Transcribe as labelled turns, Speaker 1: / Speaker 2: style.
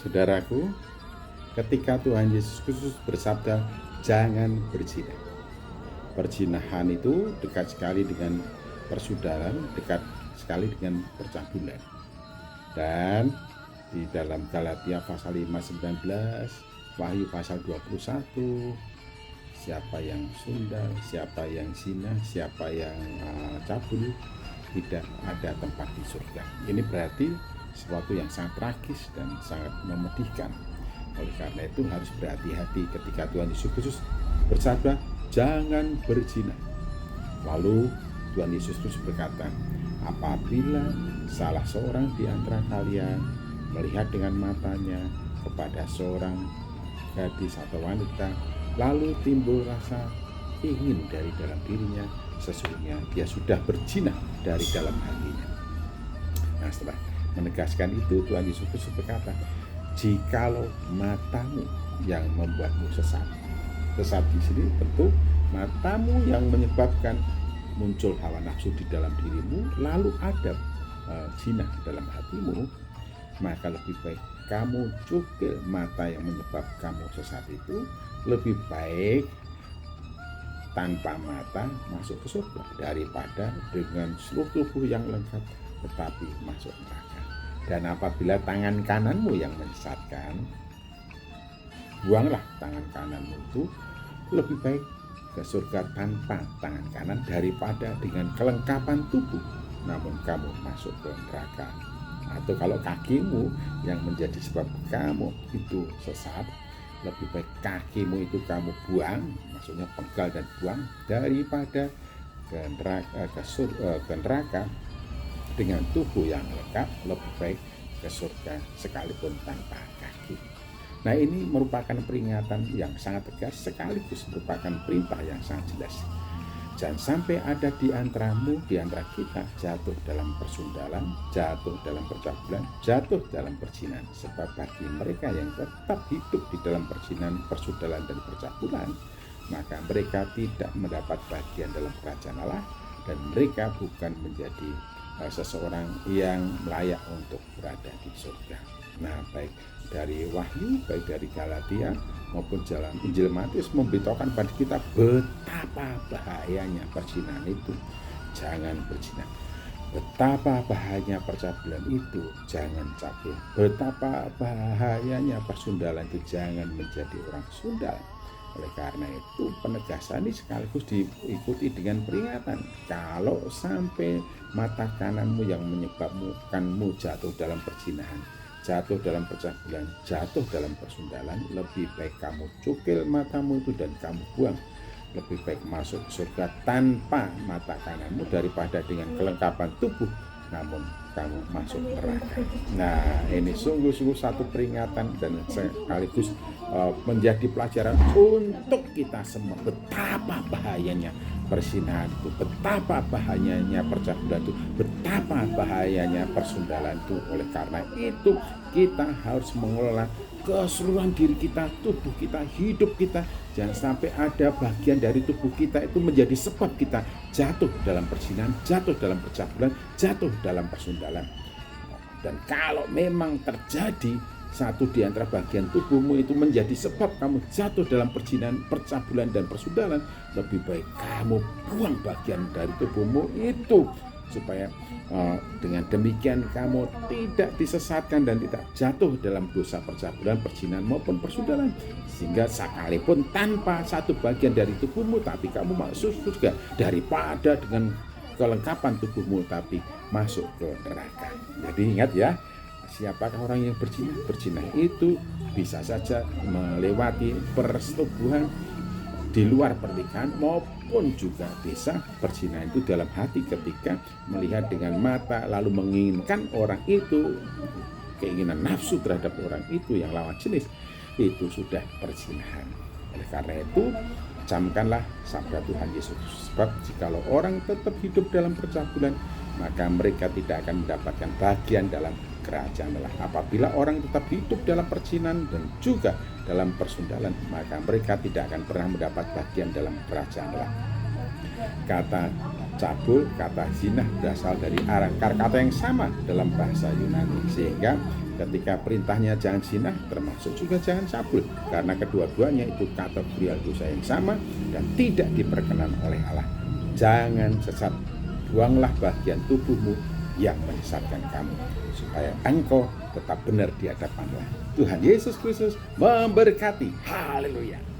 Speaker 1: Saudaraku, ketika Tuhan Yesus Kristus bersabda, jangan berzina. Perzinahan itu dekat sekali dengan persudaran, dekat sekali dengan percabulan. Dan di dalam Galatia pasal 5:19, Wahyu pasal 21, siapa yang sundal, siapa yang zina, siapa yang cabul, tidak ada tempat di surga. Ini berarti sesuatu yang sangat tragis dan sangat memedihkan. Oleh karena itu harus berhati-hati ketika Tuhan Yesus Kristus bersabda, jangan berzina. Lalu Tuhan Yesus Kristus berkata, apabila salah seorang di antara kalian melihat dengan matanya kepada seorang gadis atau wanita, lalu timbul rasa ingin dari dalam dirinya, sesungguhnya dia sudah berzina dari dalam hatinya. Nah, setelah menegaskan itu, Tuhan Yesus Kristus berkata, jikalau matamu yang membuatmu sesat di sini tentu matamu yang menyebabkan muncul hawa nafsu di dalam dirimu, lalu ada zina dalam hatimu, maka lebih baik kamu cukil mata yang menyebabkan kamu sesat itu, lebih baik tanpa mata masuk ke surga daripada dengan seluruh tubuh yang lengkap tetapi masuk neraka. Dan apabila tangan kananmu yang menyesatkan, buanglah tangan kananmu itu, lebih baik ke surga tanpa tangan kanan daripada dengan kelengkapan tubuh namun kamu masuk ke neraka. Atau kalau kakimu yang menjadi sebab kamu itu sesat, lebih baik kakimu itu kamu buang, maksudnya penggal dan buang, daripada ke neraka dengan tubuh yang lengkap, lebih baik ke surga sekalipun tanpa kaki. Nah, ini merupakan peringatan yang sangat tegas sekaligus merupakan perintah yang sangat jelas. Jangan sampai ada di antara kita jatuh dalam persundalan, jatuh dalam percabulan, jatuh dalam perzinahan. Sebab bagi mereka yang tetap hidup di dalam perzinahan, persundalan, dan percabulan, maka mereka tidak mendapat bagian dalam kerajaan Allah, dan mereka bukan menjadi seseorang yang layak untuk berada di surga. Nah, baik dari Wahyu, baik dari Galatia maupun jalan Injil Matius memberitahukan pada kita betapa bahayanya perzinahan itu, jangan berzina. Betapa bahayanya percabulan itu, jangan cabul. Betapa bahayanya persundalan itu, jangan menjadi orang sundal. Oleh karena itu penegasan ini sekaligus diikuti dengan peringatan, kalau sampai mata kananmu yang menyebabkanmu jatuh dalam perzinahan, jatuh dalam percabulan, jatuh dalam persundalan, lebih baik kamu cukil matamu itu dan kamu buang. Lebih baik masuk surga tanpa mata kananmu daripada dengan kelengkapan tubuh namun kamu masuk neraka. Nah, ini sungguh-sungguh satu peringatan dan sekaligus menjadi pelajaran untuk kita semua betapa bahayanya perzinahan itu, betapa bahayanya percabulan itu, betapa bahayanya persundalan itu. Oleh karena itu kita harus mengelola keseluruhan diri kita, tubuh kita, hidup kita. Jangan sampai ada bagian dari tubuh kita itu menjadi sebab kita jatuh dalam perzinahan, jatuh dalam percabulan, jatuh dalam persundalan. Dan kalau memang terjadi satu di antara bagian tubuhmu itu menjadi sebab kamu jatuh dalam perzinahan, percabulan, dan persundalan, lebih baik kamu buang bagian dari tubuhmu itu, supaya dengan demikian kamu tidak disesatkan dan tidak jatuh dalam dosa percabulan, perzinahan maupun persundalan, sehingga sekalipun tanpa satu bagian dari tubuhmu tapi kamu masuk surga daripada dengan kelengkapan tubuhmu tapi masuk ke neraka. Jadi ingat ya, siapakah orang yang berzina? Berzina itu bisa saja melewati persetubuhan di luar pernikahan maupun juga bisa berzina itu dalam hati ketika melihat dengan mata lalu menginginkan orang itu, keinginan nafsu terhadap orang itu yang lawan jenis, itu sudah perzinahan. Oleh karena itu camkanlah sabda Tuhan Yesus, sebab jikalau orang tetap hidup dalam percabulan maka mereka tidak akan mendapatkan bagian dalam kerajaan Allah. Apabila orang tetap hidup dalam perzinahan dan juga dalam persundalan, maka mereka tidak akan pernah mendapat bagian dalam kerajaan Allah. Kata cabul, kata zina berasal dari akar kata yang sama dalam bahasa Yunani, sehingga Ketika perintahnya jangan zina, termasuk juga jangan cabul, karena kedua-duanya itu kategori dosa yang sama dan tidak diperkenan oleh Allah. Jangan sesat, buanglah bagian tubuhmu yang menyesatkan kamu, supaya engkau tetap benar di hadapan Allah. Tuhan Yesus Kristus memberkati. Haleluya.